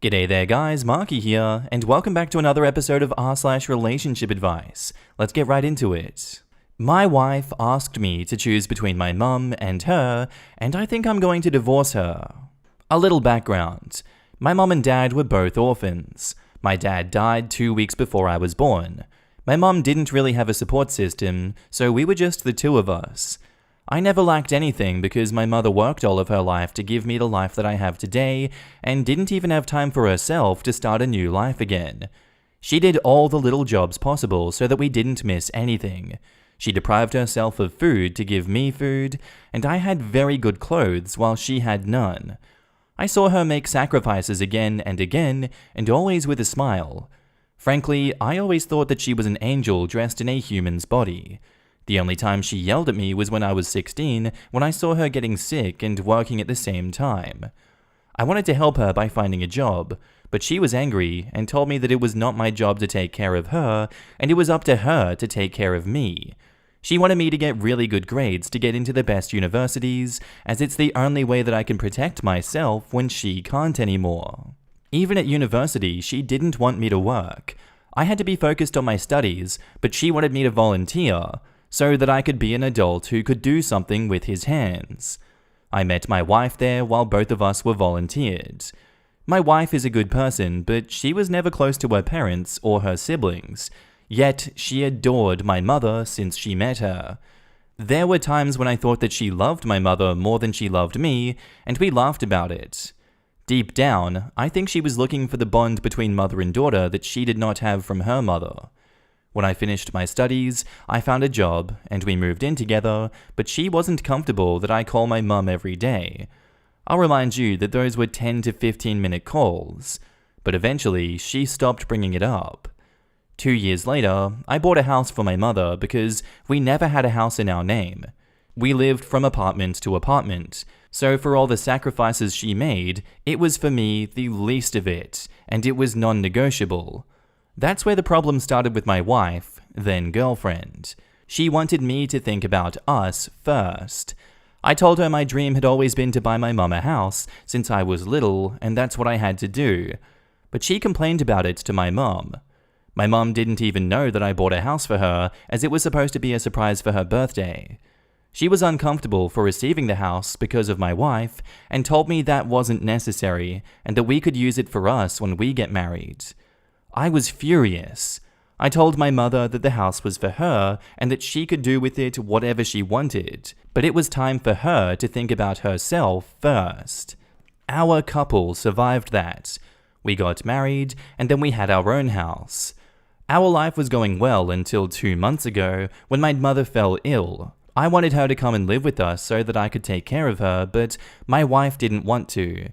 G'day there guys, Marky here, and welcome back to another episode of r/relationship advice. Let's get right into it. My wife asked me to choose between my mum and her, and I think I'm going to divorce her. A little background. My mum and dad were both orphans. My dad died 2 weeks before I was born. My mum didn't really have a support system, so we were just the two of us. I never lacked anything because my mother worked all of her life to give me the life that I have today and didn't even have time for herself to start a new life again. She did all the little jobs possible so that we didn't miss anything. She deprived herself of food to give me food, and I had very good clothes while she had none. I saw her make sacrifices again and again, and always with a smile. Frankly, I always thought that she was an angel dressed in a human's body. The only time she yelled at me was when I was 16, when I saw her getting sick and working at the same time. I wanted to help her by finding a job, but she was angry and told me that it was not my job to take care of her, and it was up to her to take care of me. She wanted me to get really good grades to get into the best universities, as it's the only way that I can protect myself when she can't anymore. Even at university, she didn't want me to work. I had to be focused on my studies, but she wanted me to volunteer, so that I could be an adult who could do something with his hands. I met my wife there while both of us were volunteered. My wife is a good person, but she was never close to her parents or her siblings, yet she adored my mother since she met her. There were times when I thought that she loved my mother more than she loved me, and we laughed about it. Deep down, I think she was looking for the bond between mother and daughter that she did not have from her mother. When I finished my studies, I found a job, and we moved in together, but she wasn't comfortable that I call my mum every day. I'll remind you that those were 10 to 15-minute calls, but eventually she stopped bringing it up. 2 years later, I bought a house for my mother because we never had a house in our name. We lived from apartment to apartment, so for all the sacrifices she made, it was for me the least of it, and it was non-negotiable. That's where the problem started with my wife, then girlfriend. She wanted me to think about us first. I told her my dream had always been to buy my mum a house since I was little, and that's what I had to do. But she complained about it to my mum. My mum didn't even know that I bought a house for her, as it was supposed to be a surprise for her birthday. She was uncomfortable for receiving the house because of my wife, and told me that wasn't necessary, and that we could use it for us when we get married. I was furious. I told my mother that the house was for her and that she could do with it whatever she wanted, but it was time for her to think about herself first. Our couple survived that. We got married, and then we had our own house. Our life was going well until 2 months ago when my mother fell ill. I wanted her to come and live with us so that I could take care of her, but my wife didn't want to.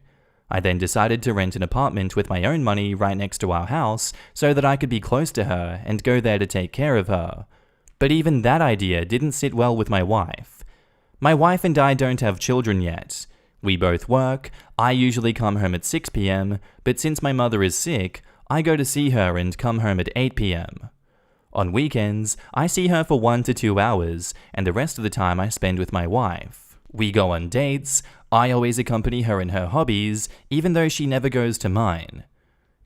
I then decided to rent an apartment with my own money right next to our house so that I could be close to her and go there to take care of her. But even that idea didn't sit well with my wife. My wife and I don't have children yet. We both work. I usually come home at 6 p.m., but since my mother is sick, I go to see her and come home at 8 p.m. On weekends, I see her for 1 to 2 hours, and the rest of the time I spend with my wife. We go on dates. I always accompany her in her hobbies, even though she never goes to mine.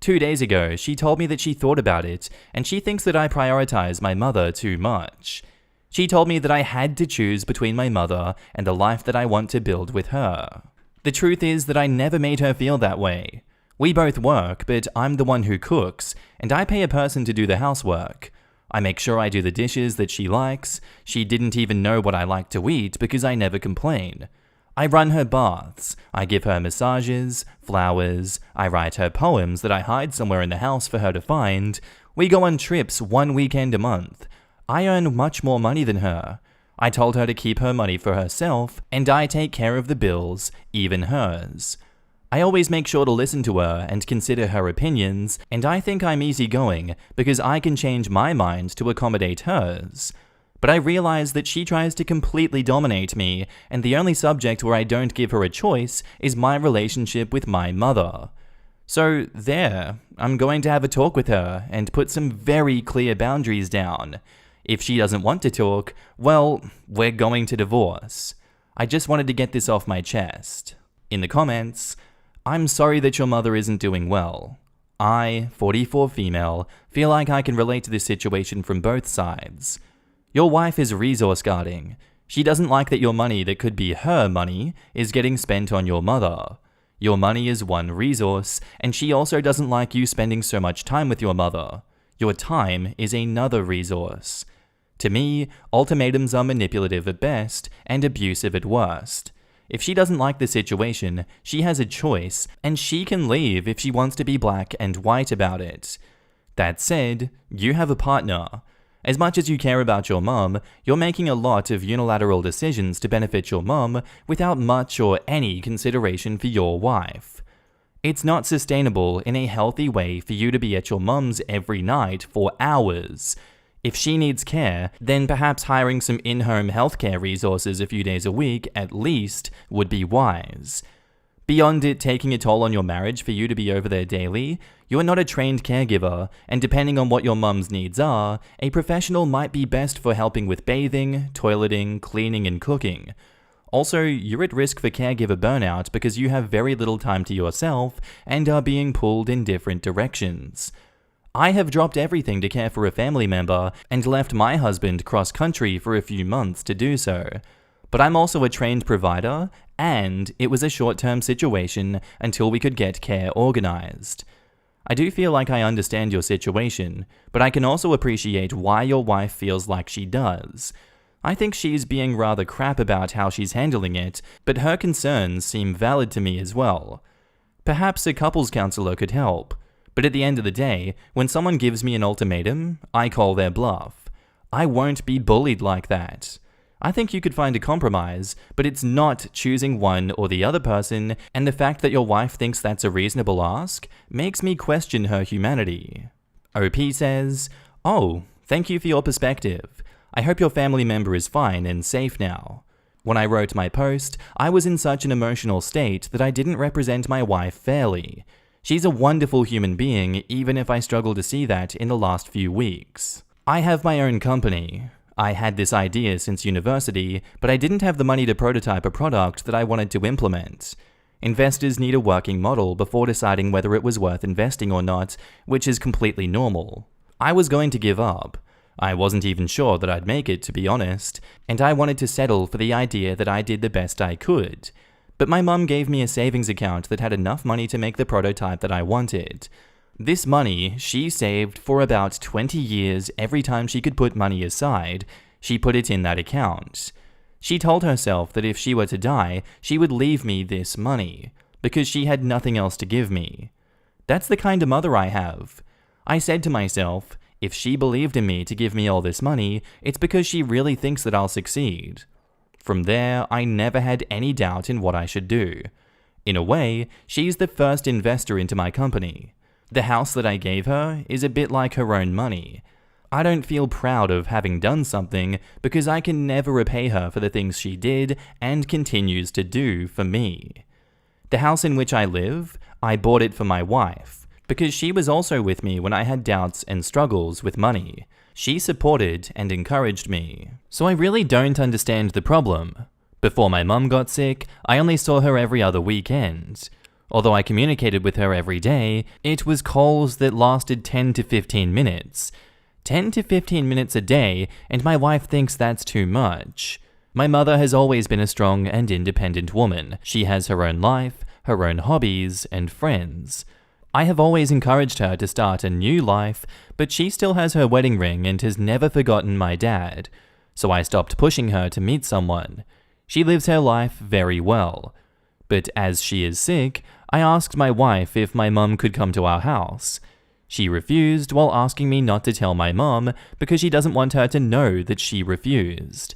2 days ago, she told me that she thought about it, and she thinks that I prioritize my mother too much. She told me that I had to choose between my mother and the life that I want to build with her. The truth is that I never made her feel that way. We both work, but I'm the one who cooks, and I pay a person to do the housework. I make sure I do the dishes that she likes. She didn't even know what I like to eat because I never complain. I run her baths, I give her massages, flowers, I write her poems that I hide somewhere in the house for her to find. We go on trips 1 weekend a month. I earn much more money than her. I told her to keep her money for herself, and I take care of the bills, even hers. I always make sure to listen to her and consider her opinions, and I think I'm easygoing because I can change my mind to accommodate hers. But I realize that she tries to completely dominate me, and the only subject where I don't give her a choice is my relationship with my mother. So there, I'm going to have a talk with her and put some very clear boundaries down. If she doesn't want to talk, well, we're going to divorce. I just wanted to get this off my chest. In the comments, I'm sorry that your mother isn't doing well. I, 44 female, feel like I can relate to this situation from both sides. Your wife is resource guarding. She doesn't like that your money that could be her money is getting spent on your mother. Your money is one resource, and she also doesn't like you spending so much time with your mother. Your time is another resource. To me, ultimatums are manipulative at best and abusive at worst. If she doesn't like the situation, she has a choice, and she can leave if she wants to be black and white about it. That said, you have a partner. As much as you care about your mum, you're making a lot of unilateral decisions to benefit your mum without much or any consideration for your wife. It's not sustainable in a healthy way for you to be at your mum's every night for hours. If she needs care, then perhaps hiring some in-home healthcare resources a few days a week, at least, would be wise. Beyond it taking a toll on your marriage for you to be over there daily, you are not a trained caregiver, and depending on what your mum's needs are, a professional might be best for helping with bathing, toileting, cleaning, and cooking. Also, you're at risk for caregiver burnout because you have very little time to yourself and are being pulled in different directions. I have dropped everything to care for a family member and left my husband cross-country for a few months to do so. But I'm also a trained provider, and it was a short-term situation until we could get care organized. I do feel like I understand your situation, but I can also appreciate why your wife feels like she does. I think she's being rather crap about how she's handling it, but her concerns seem valid to me as well. Perhaps a couples counselor could help. But at the end of the day, when someone gives me an ultimatum, I call their bluff. I won't be bullied like that. I think you could find a compromise, but it's not choosing one or the other person, and the fact that your wife thinks that's a reasonable ask makes me question her humanity. OP says, "Oh, thank you for your perspective. I hope your family member is fine and safe now. When I wrote my post, I was in such an emotional state that I didn't represent my wife fairly. She's a wonderful human being, even if I struggle to see that in the last few weeks. I have my own company. I had this idea since university, but I didn't have the money to prototype a product that I wanted to implement. Investors need a working model before deciding whether it was worth investing or not, which is completely normal. I was going to give up. I wasn't even sure that I'd make it, to be honest, and I wanted to settle for the idea that I did the best I could. But my mum gave me a savings account that had enough money to make the prototype that I wanted. This money she saved for about 20 years. Every time she could put money aside, she put it in that account. She told herself that if she were to die, she would leave me this money, because she had nothing else to give me. That's the kind of mother I have. I said to myself, if she believed in me to give me all this money, it's because she really thinks that I'll succeed. From there, I never had any doubt in what I should do. In a way, she's the first investor into my company. The house that I gave her is a bit like her own money. I don't feel proud of having done something because I can never repay her for the things she did and continues to do for me. The house in which I live, I bought it for my wife, because she was also with me when I had doubts and struggles with money. She supported and encouraged me. So I really don't understand the problem. Before my mum got sick, I only saw her every other weekend. Although I communicated with her every day, it was calls that lasted 10 to 15 minutes. 10 to 15 minutes a day, and my wife thinks that's too much. My mother has always been a strong and independent woman. She has her own life, her own hobbies, and friends. I have always encouraged her to start a new life, but she still has her wedding ring and has never forgotten my dad. So I stopped pushing her to meet someone. She lives her life very well. But as she is sick, I asked my wife if my mum could come to our house. She refused while asking me not to tell my mum because she doesn't want her to know that she refused.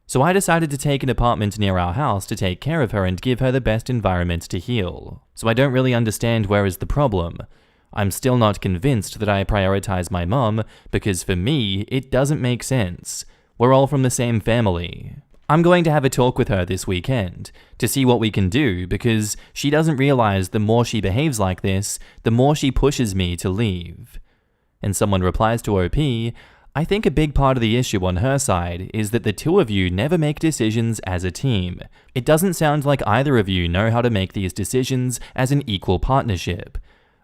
So I decided to take an apartment near our house to take care of her and give her the best environment to heal. So I don't really understand where is the problem. I'm still not convinced that I prioritize my mum because for me, it doesn't make sense. We're all from the same family. I'm going to have a talk with her this weekend to see what we can do because she doesn't realize the more she behaves like this, the more she pushes me to leave. And someone replies to OP, I think a big part of the issue on her side is that the two of you never make decisions as a team. It doesn't sound like either of you know how to make these decisions as an equal partnership.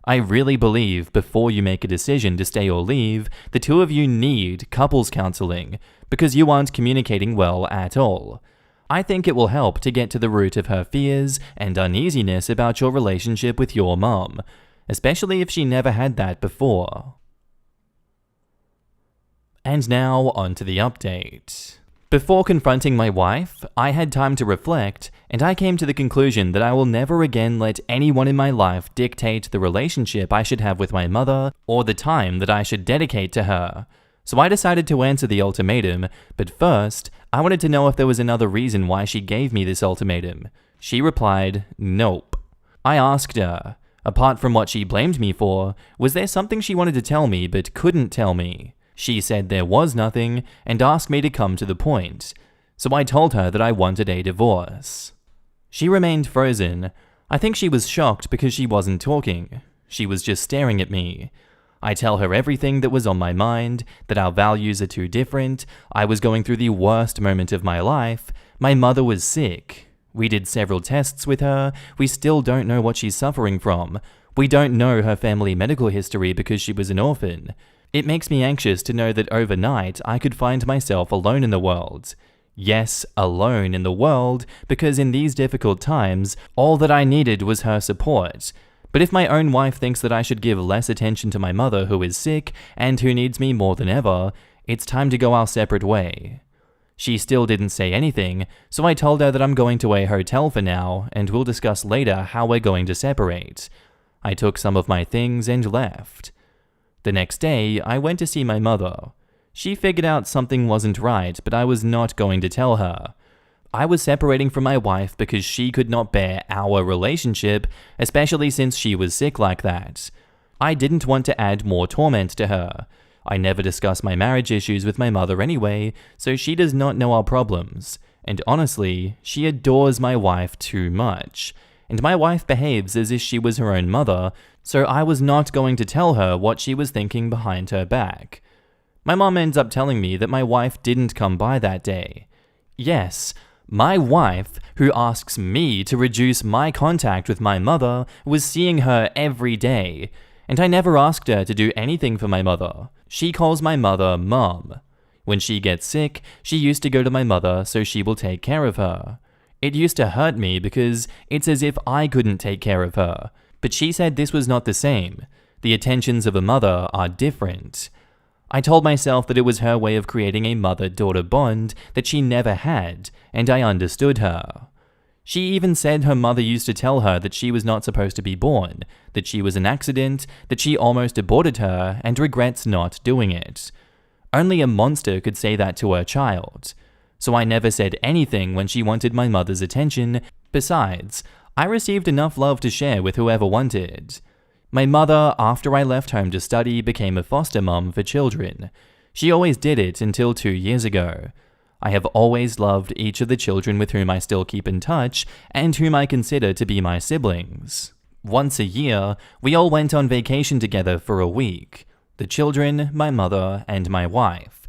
I really believe before you make a decision to stay or leave, the two of you need couples counseling because you aren't communicating well at all. I think it will help to get to the root of her fears and uneasiness about your relationship with your mom, especially if she never had that before. And now on to the update. Before confronting my wife, I had time to reflect, and I came to the conclusion that I will never again let anyone in my life dictate the relationship I should have with my mother or the time that I should dedicate to her. So I decided to answer the ultimatum, but first, I wanted to know if there was another reason why she gave me this ultimatum. She replied, nope. I asked her, apart from what she blamed me for, was there something she wanted to tell me but couldn't tell me? She said there was nothing and asked me to come to the point. So I told her that I wanted a divorce. She remained frozen. I think she was shocked because she wasn't talking. She was just staring at me. I tell her everything that was on my mind, that our values are too different, I was going through the worst moment of my life, my mother was sick. We did several tests with her, we still don't know what she's suffering from. We don't know her family medical history because she was an orphan. It makes me anxious to know that overnight I could find myself alone in the world. Yes, alone in the world, because in these difficult times, all that I needed was her support. But if my own wife thinks that I should give less attention to my mother who is sick and who needs me more than ever, it's time to go our separate way. She still didn't say anything, so I told her that I'm going to a hotel for now and we'll discuss later how we're going to separate. I took some of my things and left. The next day, I went to see my mother. She figured out something wasn't right, but I was not going to tell her. I was separating from my wife because she could not bear our relationship, especially since she was sick like that. I didn't want to add more torment to her. I never discuss my marriage issues with my mother anyway, so she does not know our problems. And honestly, she adores my wife too much. And my wife behaves as if she was her own mother, so I was not going to tell her what she was thinking behind her back. My mom ends up telling me that my wife didn't come by that day. Yes, my wife, who asks me to reduce my contact with my mother, was seeing her every day, and I never asked her to do anything for my mother. She calls my mother Mom. When she gets sick, she used to go to my mother so she will take care of her. It used to hurt me because it's as if I couldn't take care of her, but she said this was not the same. The attentions of a mother are different. I told myself that it was her way of creating a mother-daughter bond that she never had, and I understood her. She even said her mother used to tell her that she was not supposed to be born, that she was an accident, that she almost aborted her and regrets not doing it. Only a monster could say that to her child. So I never said anything when she wanted my mother's attention. Besides, I received enough love to share with whoever wanted. My mother, after I left home to study, became a foster mom for children. She always did it until 2 years ago. I have always loved each of the children with whom I still keep in touch and whom I consider to be my siblings. Once a year, we all went on vacation together for a week. The children, my mother, and my wife.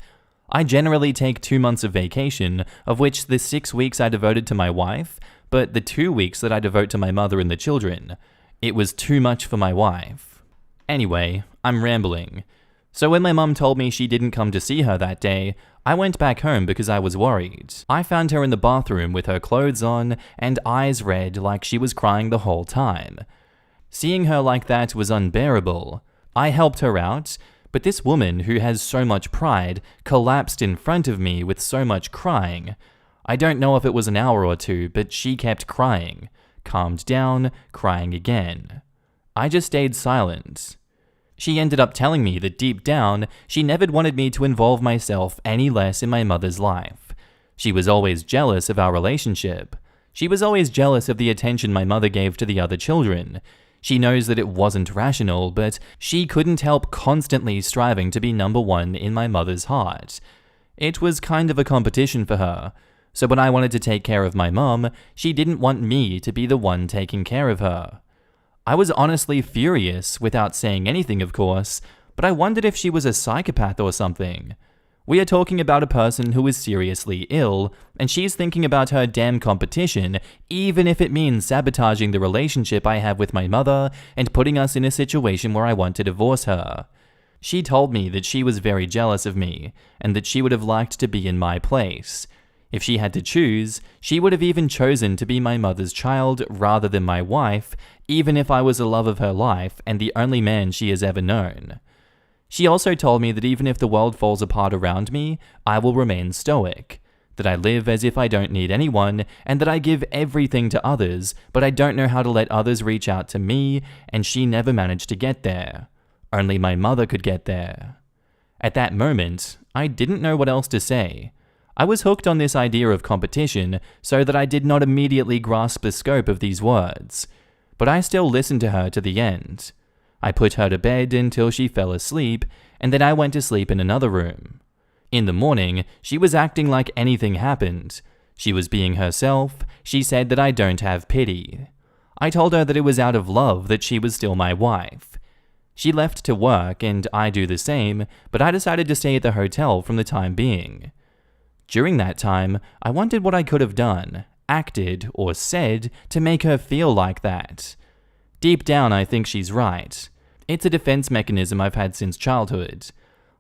I generally take 2 months of vacation, of which the 6 weeks I devoted to my wife, but the 2 weeks that I devote to my mother and the children. It was too much for my wife. Anyway, I'm rambling. So when my mum told me she didn't come to see her that day, I went back home because I was worried. I found her in the bathroom with her clothes on and eyes red like she was crying the whole time. Seeing her like that was unbearable. I helped her out, but this woman who has so much pride collapsed in front of me with so much crying. I don't know if it was an hour or two, but she kept crying. Calmed down, crying again. I just stayed silent. She ended up telling me that deep down, she never wanted me to involve myself any less in my mother's life. She was always jealous of our relationship. She was always jealous of the attention my mother gave to the other children. She knows that it wasn't rational, but she couldn't help constantly striving to be number one in my mother's heart. It was kind of a competition for her. So when I wanted to take care of my mom, she didn't want me to be the one taking care of her. I was honestly furious, without saying anything of course, but I wondered if she was a psychopath or something. We are talking about a person who is seriously ill, and she's thinking about her damn competition, even if it means sabotaging the relationship I have with my mother and putting us in a situation where I want to divorce her. She told me that she was very jealous of me, and that she would have liked to be in my place. If she had to choose, she would have even chosen to be my mother's child rather than my wife, even if I was the love of her life and the only man she has ever known. She also told me that even if the world falls apart around me, I will remain stoic, that I live as if I don't need anyone, and that I give everything to others, but I don't know how to let others reach out to me, and she never managed to get there. Only my mother could get there. At that moment, I didn't know what else to say. I was hooked on this idea of competition, so that I did not immediately grasp the scope of these words. But I still listened to her to the end. I put her to bed until she fell asleep, and then I went to sleep in another room. In the morning, she was acting like anything happened. She was being herself. She said that I don't have pity. I told her that it was out of love that she was still my wife. She left to work, and I do the same, but I decided to stay at the hotel from the time being. During that time, I wondered what I could have done, acted, or said to make her feel like that. Deep down, I think she's right. It's a defense mechanism I've had since childhood.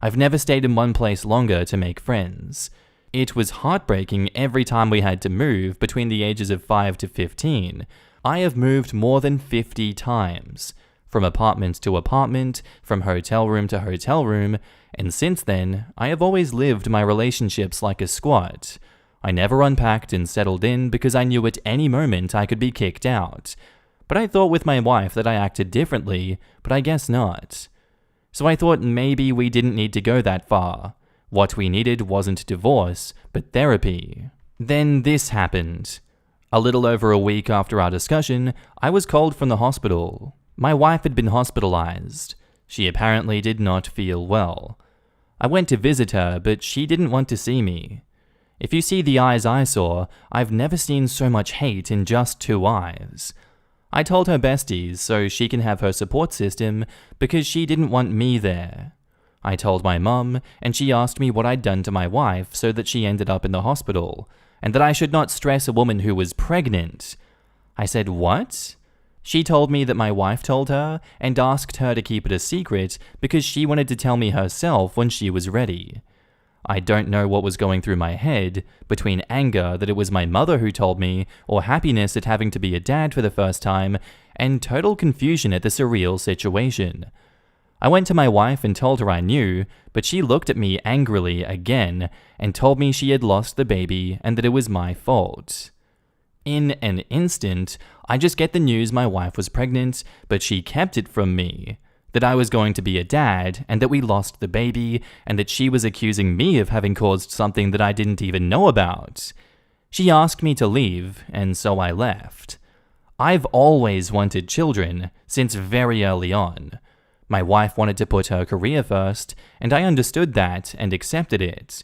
I've never stayed in one place longer to make friends. It was heartbreaking every time we had to move between the ages of 5 to 15. I have moved more than 50 times, from apartment to apartment, from hotel room to hotel room, and since then, I have always lived my relationships like a squat. I never unpacked and settled in because I knew at any moment I could be kicked out. But I thought with my wife that I acted differently, but I guess not. So I thought maybe we didn't need to go that far. What we needed wasn't divorce, but therapy. Then this happened. A little over a week after our discussion, I was called from the hospital. My wife had been hospitalized. She apparently did not feel well. I went to visit her, but she didn't want to see me. If you see the eyes I saw, I've never seen so much hate in just 2 eyes. I told her besties so she can have her support system because she didn't want me there. I told my mum, and she asked me what I'd done to my wife so that she ended up in the hospital, and that I should not stress a woman who was pregnant. I said, "What?" She told me that my wife told her and asked her to keep it a secret because she wanted to tell me herself when she was ready. I don't know what was going through my head, between anger that it was my mother who told me, or happiness at having to be a dad for the first time, and total confusion at the surreal situation. I went to my wife and told her I knew, but she looked at me angrily again and told me she had lost the baby and that it was my fault. In an instant, I just get the news my wife was pregnant, but she kept it from me. That I was going to be a dad, and that we lost the baby, and that she was accusing me of having caused something that I didn't even know about. She asked me to leave, and so I left. I've always wanted children, since very early on. My wife wanted to put her career first, and I understood that and accepted it.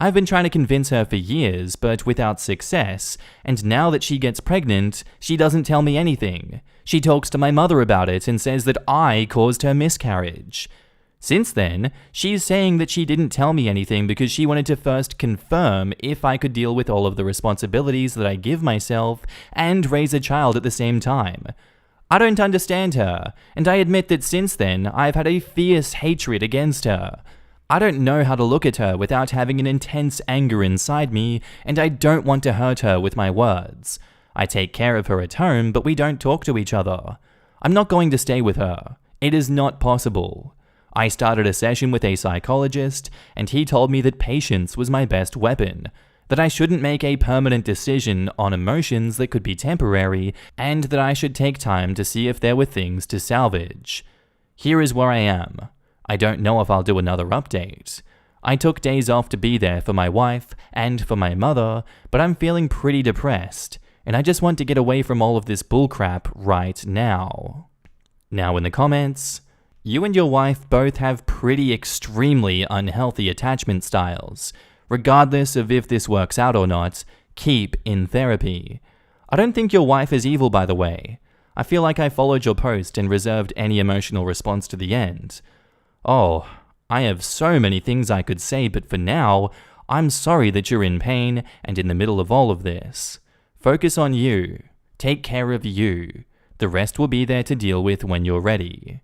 I've been trying to convince her for years, but without success, and now that she gets pregnant, she doesn't tell me anything. She talks to my mother about it and says that I caused her miscarriage. Since then, she's saying that she didn't tell me anything because she wanted to first confirm if I could deal with all of the responsibilities that I give myself and raise a child at the same time. I don't understand her, and I admit that since then, I've had a fierce hatred against her. I don't know how to look at her without having an intense anger inside me, and I don't want to hurt her with my words. I take care of her at home, but we don't talk to each other. I'm not going to stay with her. It is not possible. I started a session with a psychologist, and he told me that patience was my best weapon, that I shouldn't make a permanent decision on emotions that could be temporary, and that I should take time to see if there were things to salvage. Here is where I am. I don't know if I'll do another update. I took days off to be there for my wife and for my mother, but I'm feeling pretty depressed, and I just want to get away from all of this bullcrap right now. Now in the comments, you and your wife both have pretty extremely unhealthy attachment styles. Regardless of if this works out or not, keep in therapy. I don't think your wife is evil, by the way. I feel like I followed your post and reserved any emotional response to the end. Oh, I have so many things I could say, but for now, I'm sorry that you're in pain and in the middle of all of this. Focus on you. Take care of you. The rest will be there to deal with when you're ready.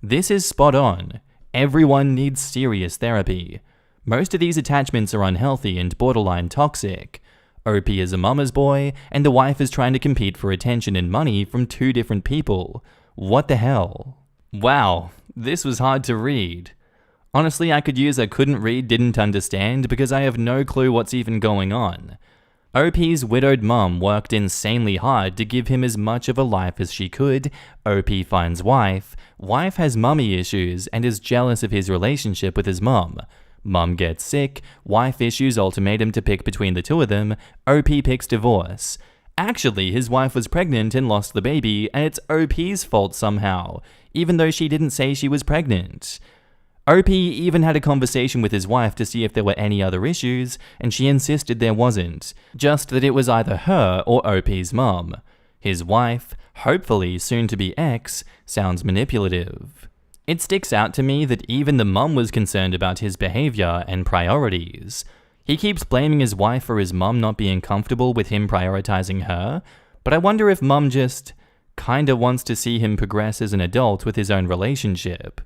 This is spot on. Everyone needs serious therapy. Most of these attachments are unhealthy and borderline toxic. OP is a mama's boy, and the wife is trying to compete for attention and money from two different people. What the hell? Wow, this was hard to read. Honestly, I could use a couldn't read, didn't understand because I have no clue what's even going on. OP's widowed mum worked insanely hard to give him as much of a life as she could. OP finds wife. Wife has mummy issues and is jealous of his relationship with his mum. Mum gets sick. Wife issues ultimatum to pick between the two of them. OP picks divorce. Actually, his wife was pregnant and lost the baby, and it's OP's fault somehow, even though she didn't say she was pregnant. OP even had a conversation with his wife to see if there were any other issues, and she insisted there wasn't, just that it was either her or OP's mum. His wife, hopefully soon-to-be ex, sounds manipulative. It sticks out to me that even the mum was concerned about his behavior and priorities. He keeps blaming his wife for his mum not being comfortable with him prioritizing her, but I wonder if mum just kinda wants to see him progress as an adult with his own relationship.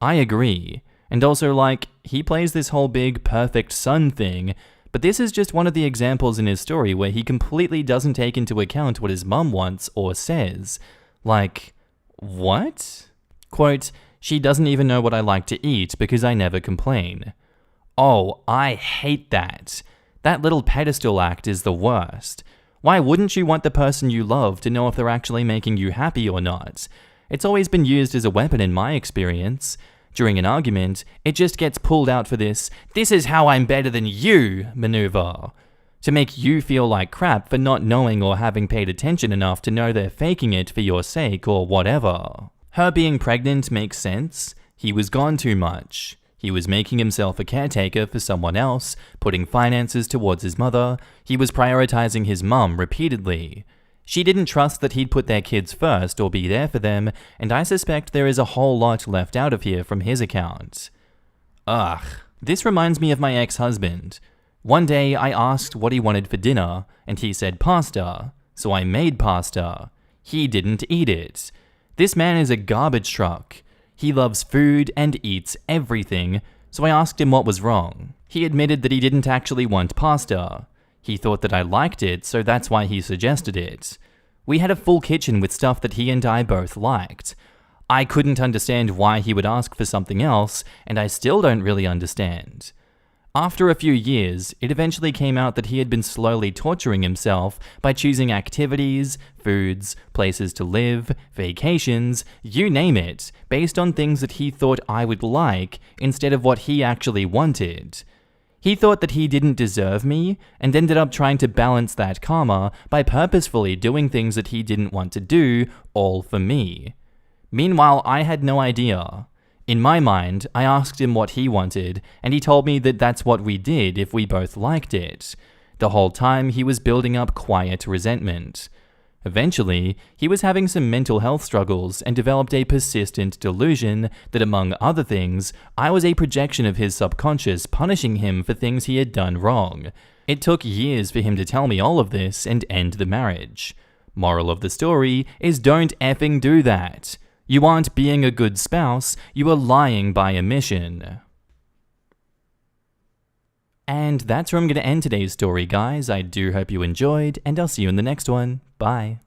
I agree, and also he plays this whole big perfect son thing, but this is just one of the examples in his story where he completely doesn't take into account what his mum wants or says. What? Quote, she doesn't even know what I like to eat because I never complain. Oh, I hate that. That little pedestal act is the worst. Why wouldn't you want the person you love to know if they're actually making you happy or not? It's always been used as a weapon in my experience. During an argument, it just gets pulled out for this is how I'm better than you maneuver. To make you feel like crap for not knowing or having paid attention enough to know they're faking it for your sake or whatever. Her being pregnant makes sense. He was gone too much. He was making himself a caretaker for someone else, putting finances towards his mother. He was prioritizing his mum repeatedly. She didn't trust that he'd put their kids first or be there for them, and I suspect there is a whole lot left out of here from his account. Ugh. This reminds me of my ex-husband. One day I asked what he wanted for dinner, and he said pasta, so I made pasta. He didn't eat it. This man is a garbage truck. He loves food and eats everything, so I asked him what was wrong. He admitted that he didn't actually want pasta. He thought that I liked it, so that's why he suggested it. We had a full kitchen with stuff that he and I both liked. I couldn't understand why he would ask for something else, and I still don't really understand. After a few years, it eventually came out that he had been slowly torturing himself by choosing activities, foods, places to live, vacations, you name it, based on things that he thought I would like instead of what he actually wanted. He thought that he didn't deserve me and ended up trying to balance that karma by purposefully doing things that he didn't want to do, all for me. Meanwhile, I had no idea. In my mind, I asked him what he wanted, and he told me that that's what we did if we both liked it. The whole time, he was building up quiet resentment. Eventually, he was having some mental health struggles and developed a persistent delusion that, among other things, I was a projection of his subconscious punishing him for things he had done wrong. It took years for him to tell me all of this and end the marriage. Moral of the story is don't effing do that. You aren't being a good spouse, you are lying by omission. And that's where I'm going to end today's story, guys. I do hope you enjoyed, and I'll see you in the next one. Bye.